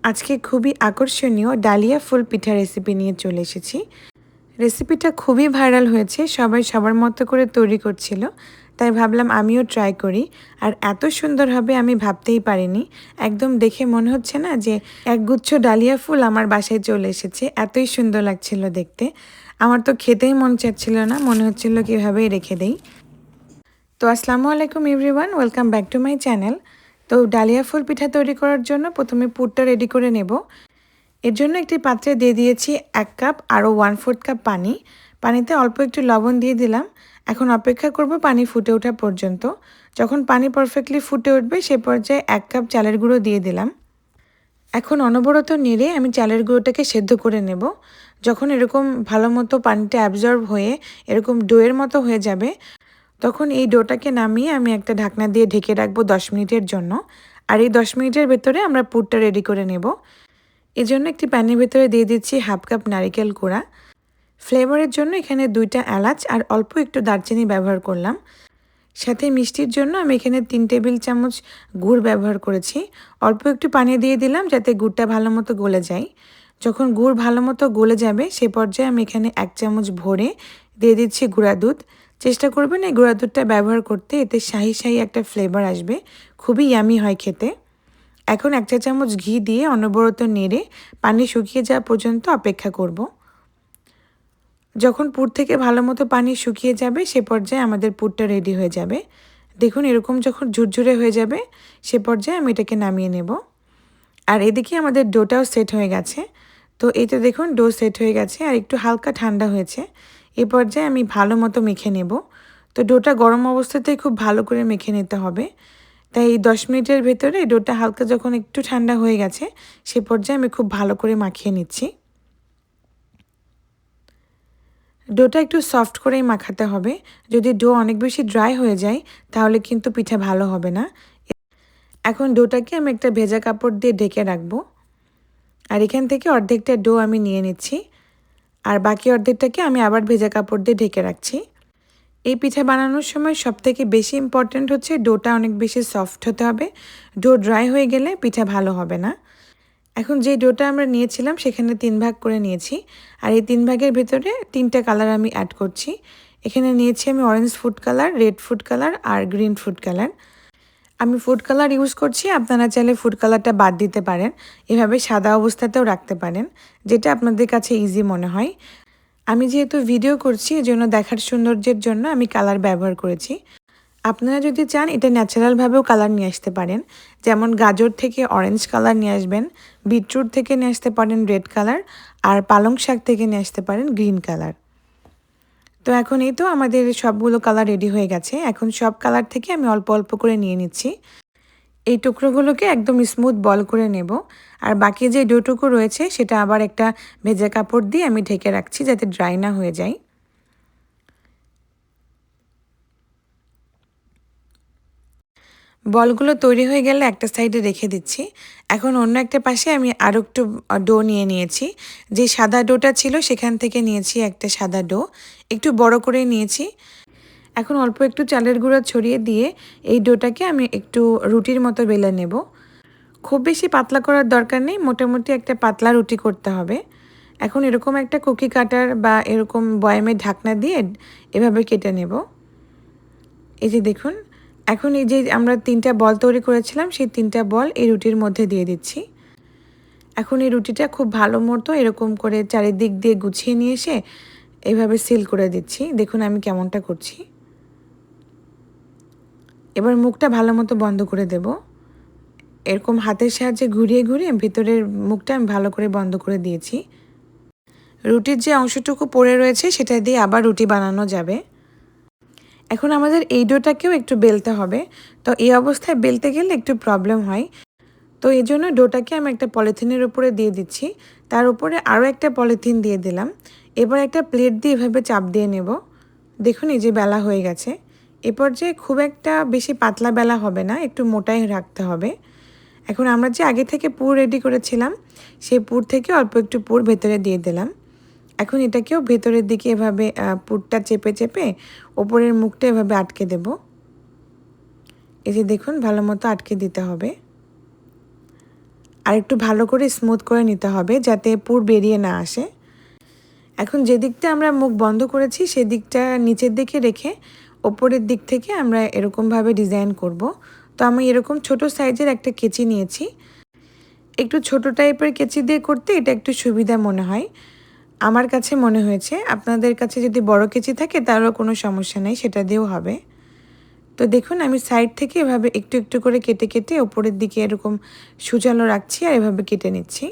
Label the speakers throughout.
Speaker 1: আজকে খুবই আকর্ষণীয় ডালিয়া ফুল পিঠা রেসিপি নিয়ে চলে এসেছি। রেসিপিটা খুবই ভাইরাল হয়েছে, সবাই সবার মতো করে তৈরি করছিল, তাই ভাবলাম আমিও ট্রাই করি। আর এত সুন্দর হবে আমি ভাবতেই পারিনি। একদম দেখে মনে হচ্ছে না যে একগুচ্ছ ডালিয়া ফুল আমার বাসায় চলে এসেছে, এতই সুন্দর লাগছিল দেখতে। আমার তো খেতেই মন চাচ্ছিল না, মনে হচ্ছিল কীভাবেই রেখে দেই। তো আসসালামু আলাইকুম everyone, welcome back to my channel. তো ডালিয়া ফুল পিঠা তৈরি করার জন্য প্রথমে পুরটা রেডি করে নেব। এর জন্য একটি পাত্রে দিয়ে দিয়েছি 1 কাপ আরও 1/4 কাপ পানি। পানিতে অল্প একটু লবণ দিয়ে দিলাম। এখন অপেক্ষা করব পানি ফুটে ওঠা পর্যন্ত। যখন পানি পারফেক্টলি ফুটে উঠবে সে পর্যায়ে 1 কাপ চালের গুঁড়ো দিয়ে দিলাম। এখন অনবরত নেড়ে আমি চালের গুঁড়োটাকে সেদ্ধ করে নেব। যখন এরকম ভালো মতো পানিটা অ্যাবজর্ব হয়ে এরকম ডোয়ের মতো হয়ে যাবে, তখন এই ডোটাকে নামিয়ে আমি একটা ঢাকনা দিয়ে ঢেকে রাখবো 10 মিনিটের জন্য। আর এই 10 মিনিটের ভেতরে আমরা পুরটা রেডি করে নেব। এজন্য একটি প্যানের ভেতরে দিয়ে দিচ্ছি 1/2 কাপ নারিকেল কোড়া। ফ্লেভারের জন্য এখানে 2টা এলাচ আর অল্প একটু দারচিনি ব্যবহার করলাম। সাথে মিষ্টির জন্য আমি এখানে 3 টেবিল চামচ গুড় ব্যবহার করেছি। অল্প একটু পানি দিয়ে দিলাম যাতে গুড়টা ভালো মতো গলে যায়। যখন গুড় ভালো মতো গলে যাবে সে পর্যায়ে আমি এখানে 1 চামচ ভরে দিয়ে দিচ্ছি গুঁড়া দুধ। চেষ্টা করবেন এই গুঁড়া দুধটা ব্যবহার করতে, এতে শাহি শাহি একটা ফ্লেভার আসবে, খুবই ইয়ামি হয় খেতে। এখন 1 চা চামচ ঘি দিয়ে অনবরত নেড়ে পানি শুকিয়ে যাওয়া পর্যন্ত অপেক্ষা করব। যখন পুর থেকে ভালো মতো পানি শুকিয়ে যাবে সে পর্যায়ে আমাদের পুরটা রেডি হয়ে যাবে। দেখুন এরকম যখন ঝুরঝুরে হয়ে যাবে সে পর্যায়ে আমি এটাকে নামিয়ে নেব। আর এদিকে আমাদের ডোটাও সেট হয়ে গেছে। তো এই তো দেখুন ডো সেট হয়ে গেছে আর একটু হালকা ঠান্ডা হয়েছে। এ পর্যায়ে আমি ভালো মতো মেখে নেব। তো ডোটা গরম অবস্থাতেই খুব ভালো করে মেখে নিতে হবে। তাই এই 10 মিনিটের ভেতরে ডোটা হালকা যখন একটু ঠান্ডা হয়ে গেছে সে পর্যায়ে আমি খুব ভালো করে মাখিয়ে নিচ্ছি। ডোটা একটু সফট করেই মাখাতে হবে। যদি ডো অনেক বেশি ড্রাই হয়ে যায় তাহলে কিন্তু পিঠা ভালো হবে না। এখন ডোটাকে আমি একটা ভেজা কাপড় দিয়ে ঢেকে রাখবো। আর এখান থেকে অর্ধেকটা ডো আমি নিয়ে নিচ্ছি আর বাকি অর্ধেকটাকে আমি আবার ভেজা কাপড় দিয়ে ঢেকে রাখছি। এই পিঠা বানানোর সময় সবথেকে বেশি ইম্পর্ট্যান্ট হচ্ছে ডোটা অনেক বেশি সফট হতে হবে। ডো ড্রাই হয়ে গেলে পিঠা ভালো হবে না। এখন যে ডোটা আমরা নিয়েছিলাম সেখানে 3 ভাগ করে নিয়েছি। আর এই 3 ভাগের ভেতরে 3টা কালার আমি অ্যাড করছি। এখানে নিয়েছি আমি orange food colour, red food colour আর গ্রিন ফুড কালার। আমি ফুড কালার ইউজ করছি, আপনারা চাইলে ফুড কালারটা বাদ দিতে পারেন। এভাবে সাদা অবস্থাতেও রাখতে পারেন, যেটা আপনাদের কাছে ইজি মনে হয়। আমি যেহেতু ভিডিও করছি এজন্য দেখার সৌন্দর্যের জন্য আমি কালার ব্যবহার করেছি। আপনারা যদি চান এটা ন্যাচারালভাবেও কালার নিয়ে আসতে পারেন। যেমন গাজর থেকে অরেঞ্জ কালার নিয়ে আসবেন, বিটরুট থেকে নিয়ে আসতে পারেন রেড কালার, আর পালং শাক থেকে নিয়ে আসতে পারেন গ্রিন কালার। তো এখন এই তো আমাদের সবগুলো কালার রেডি হয়ে গেছে। এখন সব কালার থেকে আমি অল্প অল্প করে নিয়ে নিচ্ছি। এই টুকরোগুলোকে একদম স্মুথ বল করে নেব। আর বাকি যে ডোটুকু রয়েছে সেটা আবার একটা ভেজা কাপড় দিয়ে আমি ঢেকে রাখছি যাতে ড্রাই না হয়ে যায়। বলগুলো তৈরি হয়ে গেলে একটা সাইডে রেখে দিচ্ছি। এখন অন্য একটা পাশে আমি আরও একটু ডো নিয়ে নিয়েছি। যে সাদা ডোটা ছিল সেখান থেকে নিয়েছি একটা সাদা ডো, একটু বড় করে নিয়েছি। এখন অল্প একটু চালের গুঁড়া ছড়িয়ে দিয়ে এই ডোটাকে আমি একটু রুটির মতো বেলে নেব। খুব বেশি পাতলা করার দরকার নেই, মোটামুটি একটা পাতলা রুটি করতে হবে। এখন এরকম একটা কুকি কাটার বা এরকম বয়ামের ঢাকনা দিয়ে এভাবে কেটে নেব। এই যে দেখুন, এখন এই যে আমরা 3টা বল তৈরি করেছিলাম সেই 3টা বল এই রুটির মধ্যে দিয়ে দিচ্ছি। এখন এই রুটিটা খুব ভালো মতো এরকম করে চারিদিক দিয়ে গুছিয়ে নিয়ে এসে এভাবে সিল করে দিচ্ছি। দেখুন আমি কেমনটা করছি। এবার মুখটা ভালো মতো বন্ধ করে দেব। এরকম হাতের সাহায্যে ঘুরিয়ে ঘুরিয়ে ভিতরের মুখটা আমি ভালো করে বন্ধ করে দিয়েছি। রুটির যে অংশটুকু পড়ে রয়েছে সেটা দিয়ে আবার রুটি বানানো যাবে। এখন আমাদের এই ডোটাকেও একটু বেলতে হবে। তো এই অবস্থায় বেলতে গেলে একটু প্রবলেম হয়। তো এই জন্য ডোটাকে আমি একটা পলিথিনের উপরে দিয়ে দিচ্ছি। তার উপরে আরও একটা পলিথিন দিয়ে দিলাম। এবার একটা প্লেট দিয়ে এভাবে চাপ দিয়ে নেব। দেখুন এই যে বেলা হয়ে গেছে। এ পর্যায়ে খুব একটা বেশি পাতলা বেলা হবে না, একটু মোটাই রাখতে হবে। এখন আমরা যে আগে থেকে পুর রেডি করেছিলাম সেই পুর থেকে অল্প একটু পুর ভেতরে দিয়ে দিলাম। এখন এটাকেও ভেতরের দিকে এভাবে পুরটা চেপে চেপে ওপরের মুখটা এভাবে আটকে দেব। এই যে দেখুন ভালো মতো আটকে দিতে হবে। আর একটু ভালো করে স্মুথ করে নিতে হবে যাতে পুর বেরিয়ে না আসে। এখন যে দিকটা আমরা মুখ বন্ধ করেছি সেদিকটা নিচের দিকে রেখে ওপরের দিক থেকে আমরা এরকমভাবে ডিজাইন করব। তো আমি এরকম ছোট সাইজের একটা কেচি নিয়েছি। একটু ছোট টাইপের কেচি দিয়ে করতে এটা একটু সুবিধা মনে হয়, আমার কাছে মনে হয়েছে। আপনাদের কাছে যদি বড় কেচি থাকে তারও কোনো সমস্যা নেই, সেটা দিয়েও হবে। তো দেখুন আমি সাইড থেকে এভাবে একটু একটু করে কেটে কেটে ওপরের দিকে এরকম সুচালো রাখছি আর এভাবে কেটে নিচ্ছি।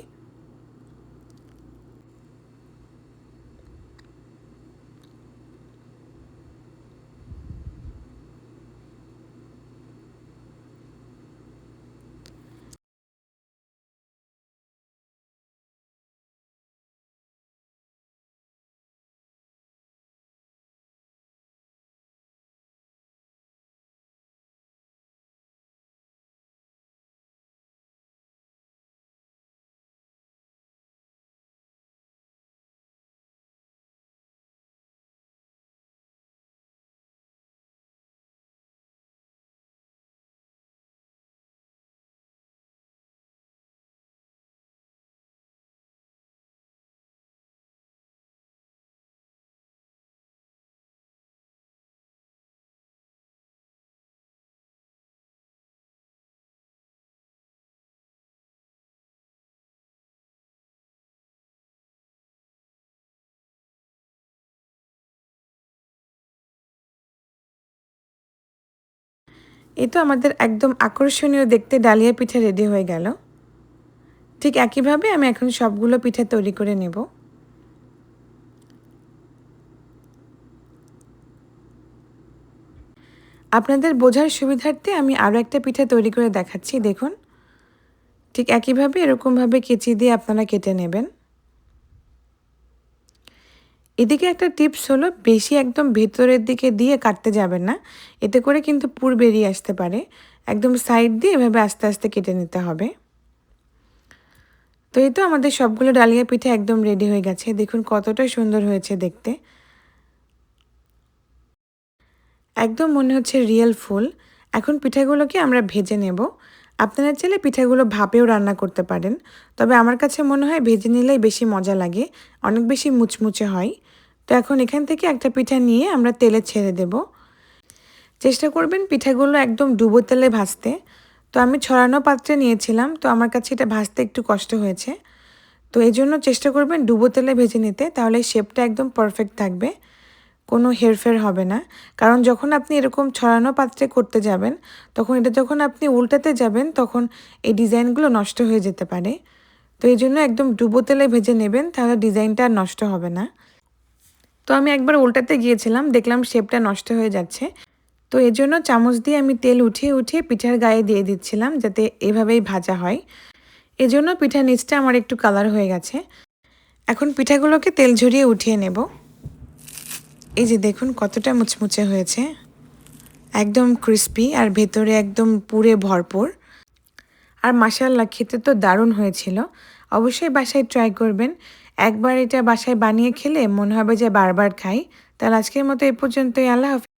Speaker 1: এই তো আমাদের একদম আকর্ষণীয় দেখতে ডালিয়া পিঠা রেডি হয়ে গেল। ঠিক একইভাবে আমি এখন সবগুলো পিঠা তৈরি করে নেব। আপনাদের বোঝার সুবিধার্থে আমি আরও একটা পিঠা তৈরি করে দেখাচ্ছি, দেখুন। ঠিক একইভাবে এরকমভাবে কেচি দিয়ে আপনারা কেটে নেবেন। এদিকে একটা টিপস হলো, বেশি একদম ভেতরের দিকে দিয়ে কাটতে যাবেন না, এতে করে কিন্তু পুর বেরিয়ে আসতে পারে। একদম সাইড দিয়ে এভাবে আস্তে আস্তে কেটে নিতে হবে। তো এই তো আমাদের সবগুলো ডালিয়া পিঠা একদম রেডি হয়ে গেছে, দেখুন কতটা সুন্দর হয়েছে দেখতে। একদম মনে হচ্ছে রিয়েল ফুল। এখন পিঠাগুলোকে আমরা ভেজে নেব। আপনারা চাইলে পিঠাগুলো ভাপেও রান্না করতে পারেন, তবে আমার কাছে মনে হয় ভেজে নিলেই বেশি মজা লাগে, অনেক বেশি মুচমুচে হয়। তো এখন এখান থেকে একটা পিঠা নিয়ে আমরা তেলে ছেড়ে দেব। চেষ্টা করবেন পিঠাগুলো একদম ডুবো তেলে ভাজতে। তো আমি ছড়ানো পাত্রে নিয়েছিলাম, তো আমার কাছে এটা ভাজতে একটু কষ্ট হয়েছে। তো এই জন্য চেষ্টা করবেন ডুবো তেলে ভেজে নিতে, তাহলে শেপটা একদম পারফেক্ট থাকবে, কোনো হেরফের হবে না। কারণ যখন আপনি এরকম ছড়ানো পাত্রে করতে যাবেন, তখন এটা যখন আপনি উল্টাতে যাবেন তখন এই ডিজাইনগুলো নষ্ট হয়ে যেতে পারে। তো এই জন্য একদম ডুবো তেলে ভেজে নেবেন, তাহলে ডিজাইনটা আর নষ্ট হবে না। তো আমি একবার উল্টাতে গিয়েছিলাম, দেখলাম শেপটা নষ্ট হয়ে যাচ্ছে। তো এর জন্য চামচ দিয়ে আমি তেল উঠিয়ে উঠিয়ে পিঠার গায়ে দিয়ে দিচ্ছিলাম, যাতে এভাবেই ভাজা হয়। এজন্য পিঠার নিচটা আমার একটু কালার হয়ে গেছে। এখন পিঠাগুলোকে তেল ঝরিয়ে উঠিয়ে নেব। এই যে দেখুন কতটা মুচমুচে হয়েছে, একদম ক্রিস্পি আর ভেতরে একদম পুরে ভরপুর। আর মাশাআল্লাহ খেতে তো দারুণ হয়েছিল। অবশ্যই বাসায় ট্রাই করবেন। একবার এটা বাসায় বানিয়ে খেলে মনে হবে যে বারবার খাই। তাহলে আজকের মতো এই পর্যন্তই। আল্লাহ হাফেজ।